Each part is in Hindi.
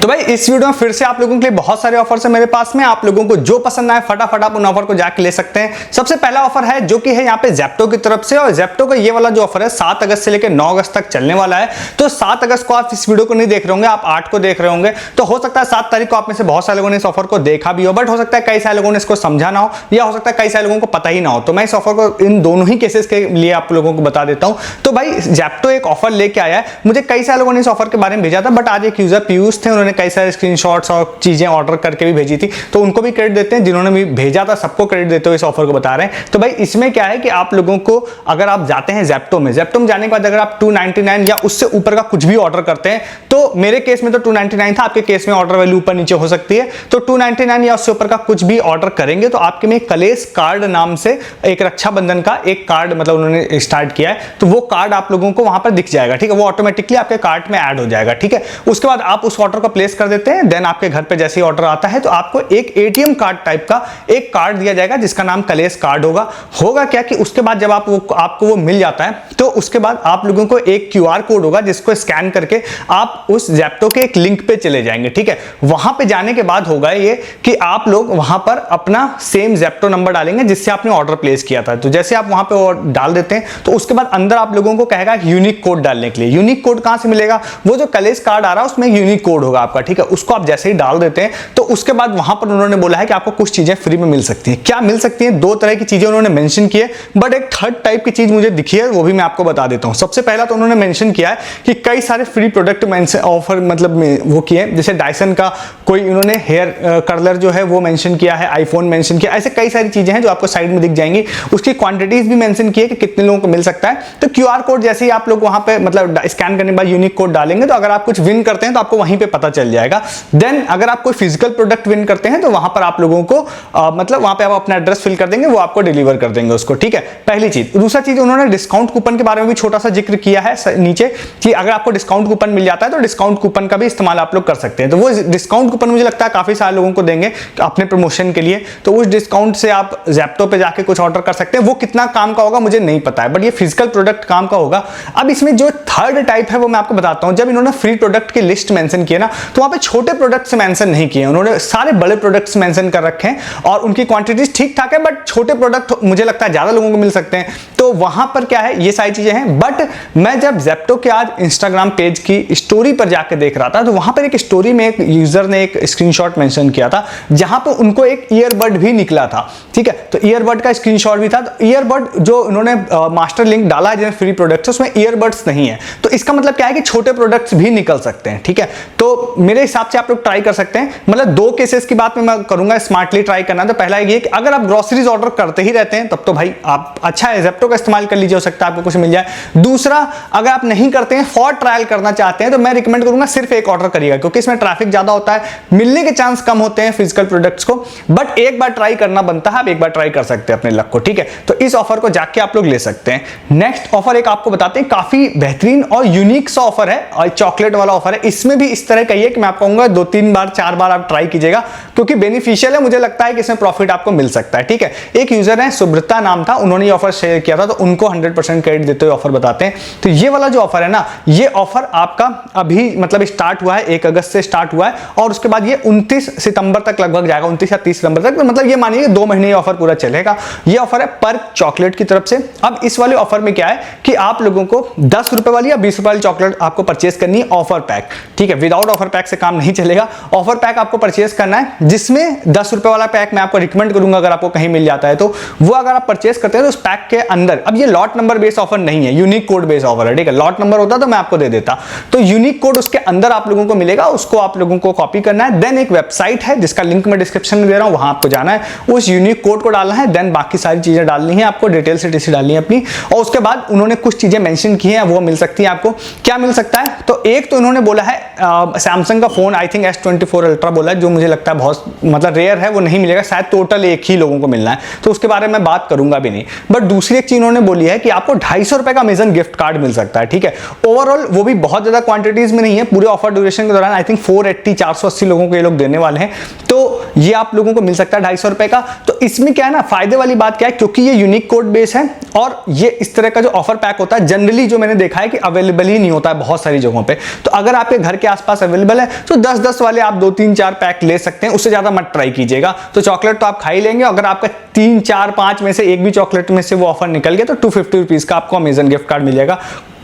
तो भाई इस वीडियो में फिर से आप लोगों के लिए बहुत सारे ऑफर्स है मेरे पास में। आप लोगों को जो पसंद आए फटाफट आप उन ऑफर को जाके ले सकते हैं। सबसे पहला ऑफर है जो कि है यहाँ पे जेप्टो की तरफ से, और जेप्टो का ये वाला जो ऑफर है 7 अगस्त से लेकर 9 अगस्त तक चलने वाला है। तो 7 अगस्त को आप इस वीडियो को नहीं देख रहे होंगे, आप 8 को देख रहे होंगे। तो हो सकता है 7 तारीख को आप में से बहुत सारे लोगों ने इस ऑफर को देखा भी हो, बट हो सकता है कई सारे लोगों ने इसको समझा ना हो, या हो सकता है कई सारे लोगों को पता ही ना हो। तो मैं इस ऑफर को इन दोनों ही केसेस के लिए आप लोगों को बता देता हूं। तो भाई जेप्टो एक ऑफर लेके आया है, मुझे कई सारे लोगों ने इस ऑफर के बारे में भेजा था, बट आज एक यूजर पीयूष थे, उन्होंने कई सारे स्क्रीनशॉट्स और चीजें ऑर्डर करके भी भेजी थी, तो उनको भी क्रेडिट देते हैं। जिन्होंने भी भेजा था सबको क्रेडिट देते हुए इस ऑफर को बता रहे हैं। तो भाई इसमें क्या है कि आप लोगों को अगर आप जाते हैं जेप्टो में जाने के बाद अगर आप 299 या उससे ऊपर का कुछ भी ऑर्डर करते हैं, तो मेरे केस में तो 299 था, आपके केस में ऑर्डर वैल्यू ऊपर नीचे हो सकती है। तो 299 या उससे ऊपर का कुछ भी ऑर्डर करेंगे तो आपके में कलेश कार्ड नाम से एक रक्षाबंधन का एक कार्ड मतलब उन्होंने स्टार्ट किया है, तो वो कार्ड आप लोगों को वहां पर दिख जाएगा। ठीक है, वो ऑटोमेटिकली आपके कार्ट में ऐड हो जाएगा। ठीक है, उसके बाद आप उस ऑर्डर को प्लेस कर देते हैं। देन आपके घर पे जैसे ही ऑर्डर आता है तो आपको एक एटीएम कार्ड टाइप का एक कार्ड दिया जाएगा जिसका नाम कलेश कार्ड होगा क्या कि उसके बाद जब आपको वो मिल जाता है तो उसके बाद आप लोगों को एक क्यूआर कोड होगा जिसको स्कैन करके आप उस जेप्टो के एक लिंक पे चले जाएंगे। ठीक है, वहां पे जाने के बाद होगा ये कि आप लोग वहां पर अपना सेम जेप्टो नंबर डालेंगे जिससे आपने ऑर्डर प्लेस किया था। तो जैसे आप वहां पे डाल देते हैं तो उसके बाद अंदर आप लोगों को कहेगा यूनिक कोड डालने के लिए। यूनिक कोड कहां से मिलेगा? वो जो कलेश कार्ड आ रहा है उसमें यूनिक कोड होगा आपका। ठीक है, उसको आप जैसे ही डाल देते हैं तो उसके बाद वहां पर उन्होंने बोला है कि आपको कुछ चीजें फ्री में मिल सकती हैं। क्या मिल सकती हैं? 2 तरह की चीजें उन्होंने मेंशन की है, बट एक थर्ड टाइप की चीज मुझे दिखी है, वो भी मैं आपको बता देता हूं। सबसे पहला तो उन्होंने मेंशन किया है कि कई सारे फ्री प्रोडक्ट ऑफर मतलब वो किए, जैसे डायसन का कोई उन्होंने हेयर कर्लर जो है वो मेंशन किया है, आईफोन मेंशन किया, ऐसे कई सारी चीजें हैं जो आपको साइड में दिख जाएंगी। उसकी क्वांटिटीज भी मेंशन की है कि कितने लोगों को मिल सकता है। तो क्यूआर कोड जैसे ही आप लोग वहां पे मतलब स्कैन करने के बाद यूनिक कोड डालेंगे तो अगर आप कुछ विन करते हैं तो आपको वहीं पे पता चल जाएगा। देन अगर आप कोई फिजिकल प्रोडक्ट विन करते हैं तो वहां पर आप लोगों को मतलब वहां पे आप अपना एड्रेस फिल कर देंगे, वो आपको डिलीवर कर देंगे उसको। ठीक है, पहली चीज। दूसरा चीज उन्होंने डिस्काउंट कूपन के बारे में भी छोटा सा जिक्र किया है नीचे कि अगर आपको डिस्काउंट कूपन मिल जाता है तो डिस्काउंट कूपन का भी इस्तेमाल आप लोग कर सकते हैं। तो वो डिस्काउंट कूपन मुझे लगता है काफी सारे लोगों को देंगे अपने प्रमोशन के लिए, तो उस डिस्काउंट से आप जेप्टो पे जाके कुछ ऑर्डर कर सकते हैं। वो कितना काम का होगा मुझे नहीं पता है, बट ये फिजिकल प्रोडक्ट काम का होगा। अब इसमें जो थर्ड टाइप है वो मैं आपको बताता हूं। जब इन्होंने फ्री प्रोडक्ट की लिस्ट मेंशन की है ना, तो वहां पे छोटे प्रोडक्ट्स मेंशन नहीं किए, उन्होंने सारे बड़े प्रोडक्ट्स मेंशन कर रखे हैं और उनकी क्वांटिटीज ठीक ठाक है, बट छोटे प्रोडक्ट मुझे लगता है ज्यादा लोगों को मिल सकते हैं। तो वहां पर क्या है, ये सारी चीजें हैं। बट मैं जब जेप्टो के आज इंस्टाग्राम पेज की स्टोरी पर जाकर देख रहा था तो वहां पर एक स्टोरी में एक यूजर ने एक स्क्रीनशॉट मेंशन किया था जहां पर उनको एक ईयरबड भी निकला था। ठीक है, तो ईयरबड का स्क्रीनशॉट भी था। तो ईयरबड जो उन्होंने मास्टर लिंक डाला है जिसमें फ्री प्रोडक्ट्स उसमें ईयरबड्स नहीं है, तो इसका मतलब क्या है कि छोटे प्रोडक्ट्स भी निकल सकते हैं। ठीक है, तो मेरे हिसाब से आप लोग ट्राई कर सकते हैं। मतलब 2 केसेस की बात मैं करूंगा स्मार्टली ट्राई करना। तो पहला ये कि अगर आप ग्रोसरीज ऑर्डर करते ही रहते हैं तब तो भाई आप अच्छा है जेप्टो का इस्तेमाल कर लीजिए, हो सकता है आपको कुछ मिल जाए। दूसरा, अगर आप नहीं करते हैं, फॉर ट्रायल करना चाहते हैं, तो मैं रिकमेंड करूंगा सिर्फ एक ऑर्डर करिएगा, क्योंकि इसमें ट्रैफिक ज्यादा होता है, मिलने के चांस कम होते हैं फिजिकल प्रोडक्ट्स को। बट एक बार ट्राई करना बनता है, आप एक बार ट्राई कर सकते हैं अपने लक को। ठीक है, तो इस ऑफर को जाके आप लोग ले सकते हैं। नेक्स्ट ऑफर एक आपको बताते हैं, काफी बेहतरीन और यूनिक सा ऑफर है और चॉकलेट वाला ऑफर है। इसमें भी इस तरह का ही है कि मैं आपको कहूंगा 2-3 बार 4 बार आप ट्राई कीजिएगा, क्योंकि बेनिफिशियल है। मुझे लगता है कि इसमें प्रॉफिट आपको मिल सकता है। ठीक है, एक यूजर है सुब्रता नाम था, उन्होंने ये ऑफर शेयर किया था, तो उनको 100% क्रेडिट देते हुए ऑफर बताते हैं। तो ये वाला जो ऑफर है ना, ये ऑफर आपका अभी मतलब स्टार्ट हुआ है, 1 अगस्त से स्टार्ट हुआ है और उसके बाद ये 29 सितंबर तक लगभग जाएगा, 29 या 30 सितंबर तक। मतलब ये मानिए 2 महीने ये ऑफर पूरा चलेगा। ये ऑफर है पर्क चॉकलेट की तरफ से। अब इस वाले ऑफर में क्या है कि आप लोगों को 10 रुपए वाली या 20 रुपए वाली चॉकलेट आपको परचेस करनी है ऑफर पैक। ठीक है, विदाउट ऑफर पैक से काम नहीं चलेगा। ऑफर पैक आपको परचेस करना है, जिसमें 10 रुपए वाला पैक मैं आपको रिकमेंड करूंगा अगर आपको कहीं मिल जाता है तो वो अगर आप परचेस करते हैं तो उस पैक के अंदर, अब ये लॉट नंबर बेस्ड ऑफर नहीं है, यूनिक कोड बेस्ड ऑफर है। ठीक है, लॉट नंबर होता तो मैं आपको दे देता। तो यूनिक कोड उसके अंदर आप लोगों को मिलेगा, उसको आप लोगों को कॉपी करना है। देन एक वेबसाइट है जिसका लिंक मैं डिस्क्रिप्शन में दे रहा हूं, वहां आपको जाना है, उस यूनिक कोड को डालना है। देन बाकी सारी चीजें डालनी है आपको, डिटेल से टीसी डालनी है अपनी, और उसके बाद उन्होंने कुछ चीजें मेंशन की हैं, वो मिल सकती है आपको। क्या मिल सकता है? तो एक तो उन्होंने बोला है सैमसंग का phone, I think S24 ultra बोला है, जो मुझे लगता है बहुत मतलब रेयर है, वो नहीं मिलेगा शायद, टोटल एक ही लोगों को मिलना है, तो उसके बारे में बात करूंगा भी नहीं। बट दूसरी एक चीज उन्होंने बोली है कि आपको 250 रुपए का अमेजन गिफ्ट कार्ड मिल सकता है। ठीक है, ओवरऑल वो भी बहुत ज्यादा क्वांटिटीज में नहीं है, पूरे ऑफर ड्यूरेशन के दौरान आई थिंक 480 लोगों को ये लोग देने वाले हैं, तो ये आप लोगों को मिल सकता है 250 रुपए का। तो इसमें क्या है ना, फायदे वाली बात क्या है, क्योंकि ये यूनिक कोड बेस है और ये इस तरह का जो ऑफर पैक होता है जनरली जो मैंने देखा है कि अवेलेबल ही नहीं होता है बहुत सारी जगहों पे। तो अगर आपके घर के आसपास अवेलेबल अवेलेबल है, तो 10-10 वाले आप 2-3-4 पैक ले सकते हैं, उससे ज्यादा मत ट्राई कीजिएगा। तो चॉकलेट तो आप खा ही लेंगे, अगर आपका 3-4-5 में से एक भी चॉकलेट में से वो ऑफर निकल गया तो 250 रुपीज का आपको अमेजन गिफ्ट कार्ड मिल जाएगा।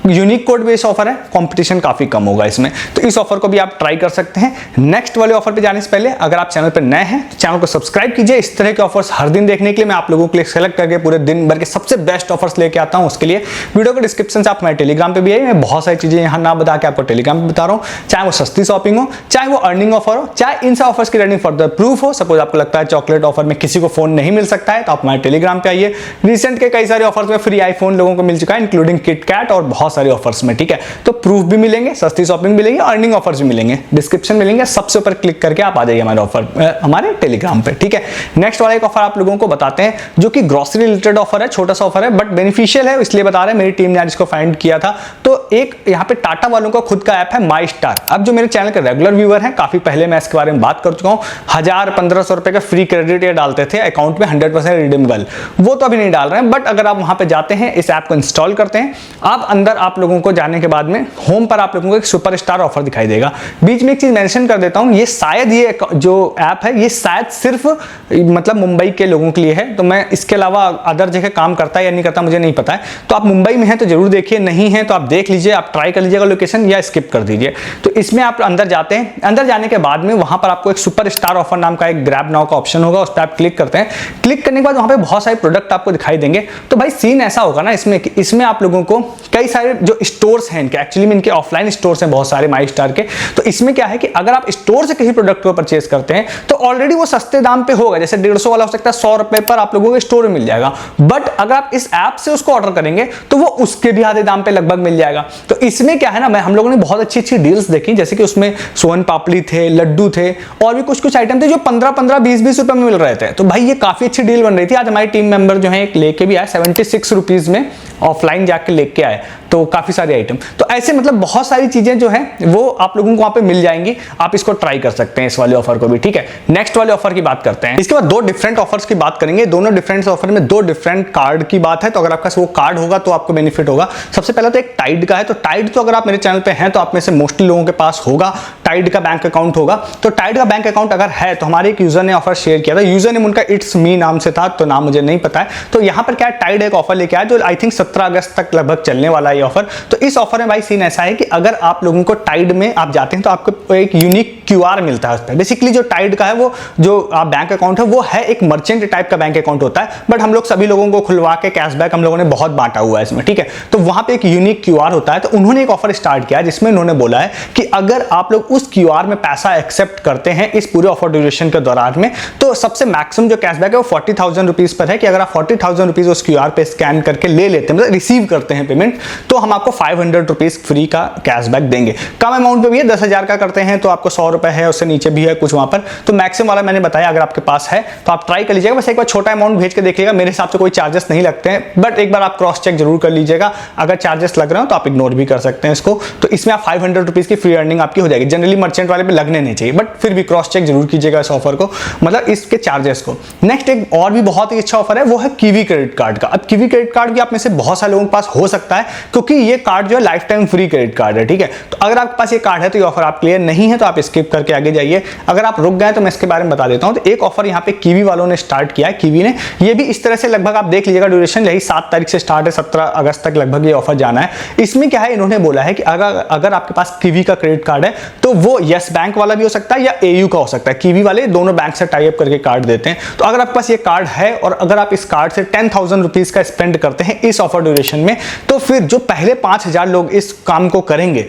यूनिक कोड बेस्ड ऑफर है, कंपटीशन काफी कम होगा इसमें, तो इस ऑफर को भी आप ट्राई कर सकते हैं। नेक्स्ट वाले ऑफर पे जाने से पहले अगर आप चैनल पर नए हैं तो चैनल को सब्सक्राइब कीजिए। इस तरह के ऑफर्स हर दिन देखने के लिए मैं आप लोगों के लिए सेलेक्ट करके पूरे दिन भर के सबसे बेस्ट ऑफर्स लेके आता हूं। उसके लिए वीडियो के डिस्क्रिप्शन से आप हमारे टेलीग्राम पे भी आइए, मैं बहुत सारी चीजें यहाँ ना बता के आपको टेलीग्राम पे बता रहा हूँ, चाहे वो सस्ती शॉपिंग हो, चाहे वो अर्निंग ऑफर हो, चाहे इन सब ऑफर्स की रनिंग फॉर द प्रूफ हो। सपोज आपको लगता है चॉकलेट ऑफर में किसी को फोन नहीं मिल सकता है तो आप हमारे टेलीग्राम पे आइए। रिसेंट के कई सारे ऑफर्स में फ्री आईफोन लोगों को मिल चुका है, इंक्लूडिंग किटकैट और बहुत सारे ऑफर्स में, ठीक है। तो प्रूफ भी मिलेंगे, सस्ती शॉपिंग मिलेगी, अर्निंग ऑफर्स भी मिलेंगे, डिस्क्रिप्शन मिलेंगे, सबसे ऊपर क्लिक करके आप आ जाइए हमारे ऑफर हमारे टेलीग्राम पे, ठीक है। नेक्स्ट वाला एक ऑफर आप लोगों को बताते हैं जो कि ग्रोसरी रिलेटेड ऑफर है, छोटा सा ऑफर है बट बेनिफिशियल है, इसलिए बता रहे हैं, मेरी टीम ने आज इसको फाइंड किया था। तो एक यहाँ पे टाटा वालों का खुद का ऐप है माई स्टार। अब जो मेरे चैनल के रेगुलर व्यूअर हैं, काफी पहले मैं इसके बारे में बात कर चुका हूँ, 1000-1500 रुपए का फ्री क्रेडिट ये डालते थे अकाउंट में 100% रिडीमेबल, वो तो अभी नहीं डाल रहे हैं। बट अगर आप वहां पे जाते हैं, इस ऐप को इंस्टॉल करते हैं, आप अंदर आप लोगों को जाने के बाद में होम पर आप लोगों को एक सुपरस्टार ऑफर दिखाई देगा। बीच में एक चीज मेंशन कर देता हूं, ये शायद ये जो ऐप है ये शायद सिर्फ मतलब मुंबई के लोगों के लिए है, तो मैं इसके अलावा अदर जगह काम करता है या नहीं करता मुझे नहीं पता है। तो आप मुंबई में हैं तो जरूर देखिए, नहीं है तो आप देख लीजिए, आप ट्राई कर लीजिएगा लोकेशन या स्किप कर दीजिए। तो इसमें आप अंदर जाते हैं, अंदर जाने के बाद में वहां पर आपको एक सुपरस्टार ऑफर नाम का एक ग्रैब नाउ का ऑप्शन होगा, उस पर आप क्लिक करते हैं। क्लिक करने के बाद वहां पे बहुत सारे प्रोडक्ट आपको दिखाई देंगे। तो भाई सीन ऐसा होगा ना इसमें आप लोगों को कई सारे जो स्टोर्स हैं इनके, एक्चुअली में इनके ऑफलाइन स्टोर्स हैं बहुत सारे माई स्टार के। तो इसमें क्या है कि अगर आप स्टोर से किसी प्रोडक्ट को परचेस करते हैं तो ऑलरेडी वो सस्ते दाम पे होगा, जैसे 150 वाला हो सकता है 100 रुपए पर आप लोगों के स्टोर में मिल जाएगा। बट अगर आप इस ऐप से उसको ऑर्डर करेंगे तो वो उसके भी आधे दाम पे लगभग मिल जाएगा। तो इसमें क्या है ना, हम लोगों ने बहुत अच्छी अच्छी डील्स देखी, जैसे कि उसमें सोन पापड़ी थे, लड्डू थे और भी कुछ आइटम थे जो 15-15, 20-20 रुपए में मिल रहे थे। तो भाई ये काफी अच्छी डील बन रही थी। आज हमारी टीम मेंबर जो है एक लेके भी आए, 76 रुपीज में ऑफलाइन जाके लेके आए, तो काफी सारे आइटम। तो ऐसे मतलब बहुत सारी चीजें जो है वो आप लोगों को वहां पे मिल जाएंगी, आप इसको ट्राई कर सकते हैं इस वाले ऑफर को भी, ठीक है। नेक्स्ट वाले ऑफर की बात करते हैं। इसके बाद दो डिफरेंट ऑफर्स की बात करेंगे, दोनों डिफरेंट ऑफर में दो डिफरेंट कार्ड की बात है। तो अगर आपका वो कार्ड होगा तो आपको बेनिफिट होगा। सबसे पहले तो एक टाइड का है। तो टाइड तो अगर आप मेरे चैनल पे हैं तो आप में से मोस्टली लोगों के पास होगा, टाइड का बैंक अकाउंट होगा। तो टाइड का बैंक अकाउंट अगर है तो हमारे एक यूजर ने ऑफर शेयर किया था, यूजर नेम उनका इट्स मी नाम से था, तो नाम मुझे नहीं पता है। तो यहाँ पर क्या टाइड एक ऑफर लेके आया जो आई थिंक 17 अगस्त तक लगभग चलने वाला है ये ऑफर। तो इस ऑफर में भाई सीन ऐसा है कि अगर आप लोगों को टाइड में आप जाते हैं तो आपको एक यूनिक क्यूआर मिलता है उस पर। बेसिकली जो टाइड का है वो जो आप बैंक अकाउंट है वो है एक मर्चेंट टाइप का बैंक अकाउंट होता है, बट हम लोग सभी लोगों को खुलवा के कैशबैक हम लोगों ने बहुत बांटा हुआ है इसमें, ठीक है। तो वहां पे एक यूनिक क्यूआर होता है। तो उन्होंने एक ऑफर स्टार्ट किया जिसमें उन्होंने बोला है कि अगर आप लोग उस क्यूआर में पैसा एक्सेप्ट करते हैं इस पूरे ऑफर ड्यूरेशन के दौरान में, तो सबसे मैक्सिमम जो कैशबैक है वो 40,000 रुपीज पर है कि अगर आप 40,000 रुपीज उस क्यूआर पे स्कैन करके ले लेते हैं, मतलब रिसीव करते हैं पेमेंट, तो हम आपको 500 रुपीज फ्री का कैशबैक देंगे। कम अमाउंट पे भी है, 10,000 का करते हैं तो आपको 100 रुपए है, उससे नीचे भी है कुछ वहां पर। तो मैक्सिमम वाला मैंने बताया, अगर आपके पास है तो आप ट्राई कर लीजिएगा। बस एक बार छोटा अमाउंट भेज के देखिएगा, मेरे हिसाब से कोई चार्जेस नहीं लगते हैं, बट एक बार आप क्रॉस चेक जरूर कर लीजिएगा। अगर चार्जेस लग रहे हो तो आप इग्नोर भी कर सकते हैं इसको। तो इसमें आप 500 रुपीज की फ्री अर्निंग आपकी हो जाएगी। जनरली मर्चेंट वाले पे लगने नहीं चाहिए, बट फिर भी क्रॉस चेक जरूर कीजिएगा इस ऑफर को, मतलब इसके चार्जेस को। नेक्स्ट एक और भी बहुत ही अच्छा ऑफर है, वो है कीवी क्रेडिट कार्ड का। अब कीवी क्रेडिट कार्ड भी आप में से बहुत सारे लोगों के पास हो सकता है, क्योंकि ये कार्ड जो है life time free credit card है, ठीक है। तो अगर आपके पास ये कार्ड है तो ये ऑफर आप क्लियर नहीं है तो आप स्किप करके आगे जाइए। अगर आप रुक गए तो मैं इसके बारे में बता देता हूं। तो एक ऑफर यहाँ पे कीवी वालों ने स्टार्ट किया है, कीवी ने। ये भी इस तरह से लगभग आप देख लीजिएगा, ड्यूरेशन यही 7 तारीख से स्टार्ट है, 17 अगस्त तक लगभग ये ऑफर जाना है। इसमें क्या है, इन्होंने बोला है कि अगर आपके पास कीवी का क्रेडिट कार्ड है तो वो यस बैंक वाला भी हो सकता है या एयू का हो सकता है। कीवी वाले दोनों बैंक से टाई अप करके कार्ड देते हैं। तो अगर आपके पास ये कार्ड है और अगर आप इस कार्ड से 10,000 रुपीज का स्पेंड करते हैं इस ऑफर ड्यूरेशन में, तो फिर जो पहले 5,000 लोग इस काम को करेंगे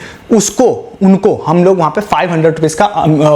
उनको हम लोग वहां पे 500 रुपीज का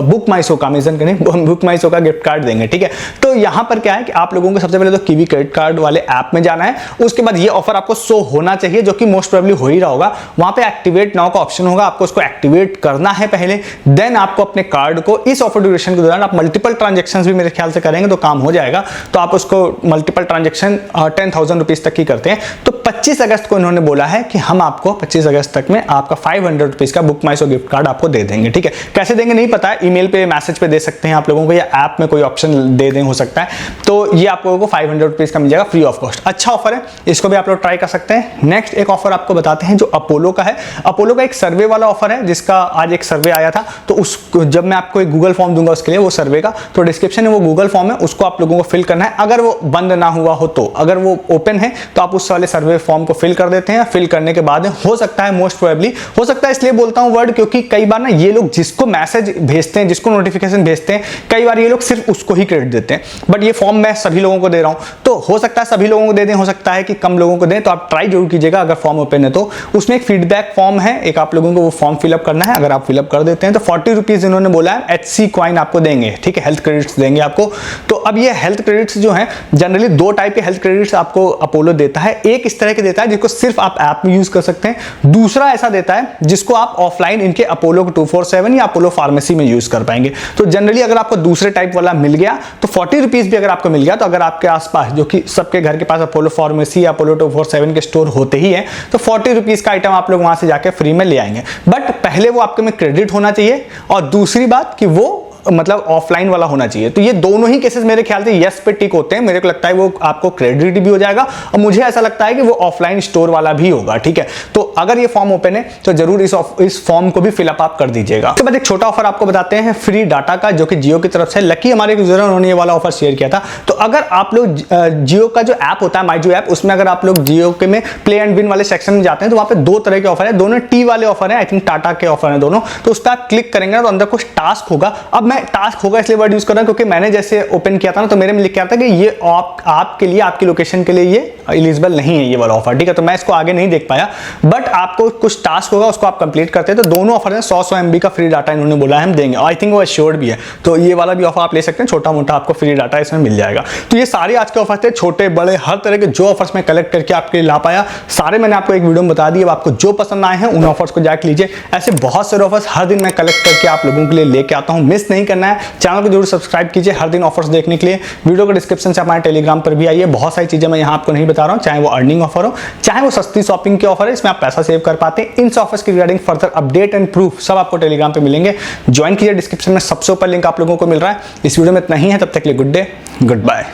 बुक माई शो का बुक माई शो का गिफ्ट कार्ड देंगे, ठीक है। तो यहां पर क्या है कि आप लोगों को सबसे पहले तो कीवी क्रेडिट कार्ड वाले ऐप में जाना है, उसके बाद ये ऑफर आपको शो होना चाहिए, जो कि मोस्ट प्रोबेबली हो ही रहा होगा। वहां पे एक्टिवेट नाउ का ऑप्शन होगा, आपको उसको एक्टिवेट करना है पहले, देन आपको अपने कार्ड को इस ऑफर ड्यूरेशन के दौरान आप मल्टीपल ट्रांजेक्शन भी मेरे ख्याल से करेंगे तो काम हो जाएगा। तो आप उसको मल्टीपल ट्रांजेक्शन 10,000 रुपीज तक की करते हैं। तो 25 अगस्त को इन्होंने बोला है कि हम आपको 25 अगस्त तक में आपका 500 रुपीज रुपीज़ का बुक माई शो गिफ्ट कार्ड आपको दे देंगे। ठीक है, कैसे देंगे नहीं पता है, ईमेल पे मैसेज पे दे सकते हैं आप लोगों को, या ऐप में कोई ऑप्शन दे दें हो सकता है। तो ये आप लोगों को 500 रुपीज़ का मिल जाएगा फ्री ऑफ कॉस्ट। अच्छा ऑफर है, इसको भी आप लोग ट्राई कर सकते हैं। नेक्स्ट एक ऑफर आपको बताते हैं जो अपोलो का है। अपोलो का एक सर्वे वाला ऑफर है, जिसका आज एक सर्वे आया था, तो उस जब मैं आपको एक गूगल फॉर्म दूंगा उसके लिए, वो सर्वे का, तो डिस्क्रिप्शन में वो गूगल फॉर्म है, उसको आप लोगों को फिल करना है। अगर वो बंद ना हुआ हो तो, अगर वो ओपन है तो आप उस वाले सर्वे फॉर्म को फिल कर देते हैं। फिल करने के बाद हो सकता है, मोस्ट प्रोबेबली हो सकता है, इसलिए बोलता हूं वर्ड क्योंकि कई बार ना ये लोग जिसको मैसेज भेजते हैं, जिसको नोटिफिकेशन भेजते हैं, कई बार ये लोग सिर्फ उसको ही क्रेडिट देते हैं। बट ये फॉर्म मैं सभी लोगों को दे रहा हूं, तो हो सकता है सभी लोगों को दे दें, हो सकता है कि कम लोगों को दें। तो आप ट्राई जरूर कीजिएगा अगर फॉर्म ओपन है तो। उसमें एक फीडबैक फॉर्म है, एक आप लोगों को वो फॉर्म फिलअप करना है। अगर आप फिलअप कर देते हैं तो 40 रुपीज इन्होंने बोला है HC कॉइन आपको देंगे। ठीक है, हेल्थ क्रेडिट्स देंगे आपको। तो अब ये हेल्थ क्रेडिट्स जो हैं, जनरली 2 टाइप के हेल्थ क्रेडिट्स आपको अपोलो देता है। एक इस तरह के देता है जिसको सिर्फ आप ऐप में यूज कर सकते हैं, दूसरा ऐसा देता है जिसको आप ऑफलाइन इनके अपोलो 247 या अपोलो फार्मेसी में यूज कर पाएंगे। तो जनरली अगर आपको दूसरे टाइप वाला मिल गया तो 40 रुपीज भी अगर आपको मिल गया, तो अगर आपके आसपास, जो कि सबके घर के पास अपोलो फार्मेसी या अपोलो 247 के स्टोर होते ही है, तो 40 रुपीज का आइटम आप लोग वहां से जाके फ्री में ले आएंगे। बट पहले वो आपके में क्रेडिट होना चाहिए, और दूसरी बात कि वो मतलब ऑफलाइन वाला होना चाहिए। तो ये दोनों ही केसेस मेरे ख्याल से यस पे टिक होते हैं। मेरे को लगता है वो आपको क्रेडिट भी हो जाएगा, और मुझे ऐसा लगता है कि वो ऑफलाइन स्टोर वाला भी होगा। ठीक है, तो अगर ये फॉर्म ओपन है तो जरूर इस फॉर्म को भी फिलअप आप कर दीजिएगा। उसके बाद एक छोटा ऑफर आपको बताते हैं फ्री डाटा का, जो कि जियो की तरफ से लकी हमारे यूजर, उन्होंने ये वाला ऑफर शेयर किया था। तो अगर आप लोग जियो का जो ऐप होता है माई जियो ऐप, उसमें अगर आप लोग जियो के में प्ले एंड विन वाले सेक्शन में जाते हैं तो वहां पे 2 तरह के ऑफर है, दोनों टी वाले ऑफर है, आई थिंक टाटा के ऑफर है दोनों। तो उस पर आप क्लिक करेंगे तो अंदर कुछ टास्क होगा। अब मैं टास्क होगा इसलिए वर्ड यूज कर रहा हूं क्योंकि मैंने जैसे ओपन किया था ना, तो मेरे में लिख के आता कि ये आपके लिए, आपकी लोकेशन के लिए ये एलिजिबल नहीं है ये वाला ऑफर। ठीक है, तो मैं इसको आगे नहीं देख पाया, बट आपको कुछ टास्क होगा, उसको आप कंप्लीट करते हैं तो दोनों ऑफर है 100 MB का फ्री डाटा इन्होंने बोला है हम देंगे। आई थिंक वो एश्योर्ड भी है, तो ये वाला भी ऑफर आप ले सकते हैं। छोटा मोटा आपको फ्री डाटा इसमें मिल जाएगा। तो ये सारे आज के ऑफर थे, छोटे बड़े हर तरह के जो ऑफर्स मैं कलेक्ट करके आपके लिए ला पाया, सारे मैंने आपको एक वीडियो में बता दिए। अब आपको जो पसंद आए हैं उन ऑफर्स को जाके लीजिए। ऐसे बहुत सारे ऑफर्स हर दिन मैं कलेक्ट करके आप लोगों के लिए लेके आता हूं, मिस नहीं करना है। चैनल को जरूर सब्सक्राइब कीजिए हर दिन ऑफर्स देखने के लिए। वीडियो के डिस्क्रिप्शन से हमारे टेलीग्राम पर भी आइए, बहुत सारी चीजें मैं यहाँ आपको नहीं बता रहा हूँ, चाहे वो अर्निंग ऑफर हो, चाहे वो सस्ती शॉपिंग के ऑफर है, इसमें आप पैसा सेव कर पाते हैं। इन ऑफर्स की regarding further update and proof सब आपको टेलीग्राम पे मिलेंगे। ज्वाइन कीजिए, डिस्क्रिप्शन में सबसे ऊपर लिंक आप लोगों को मिल रहा है। इस वीडियो में इतना ही है, तब तक के लिए गुड डे, गुड बाय।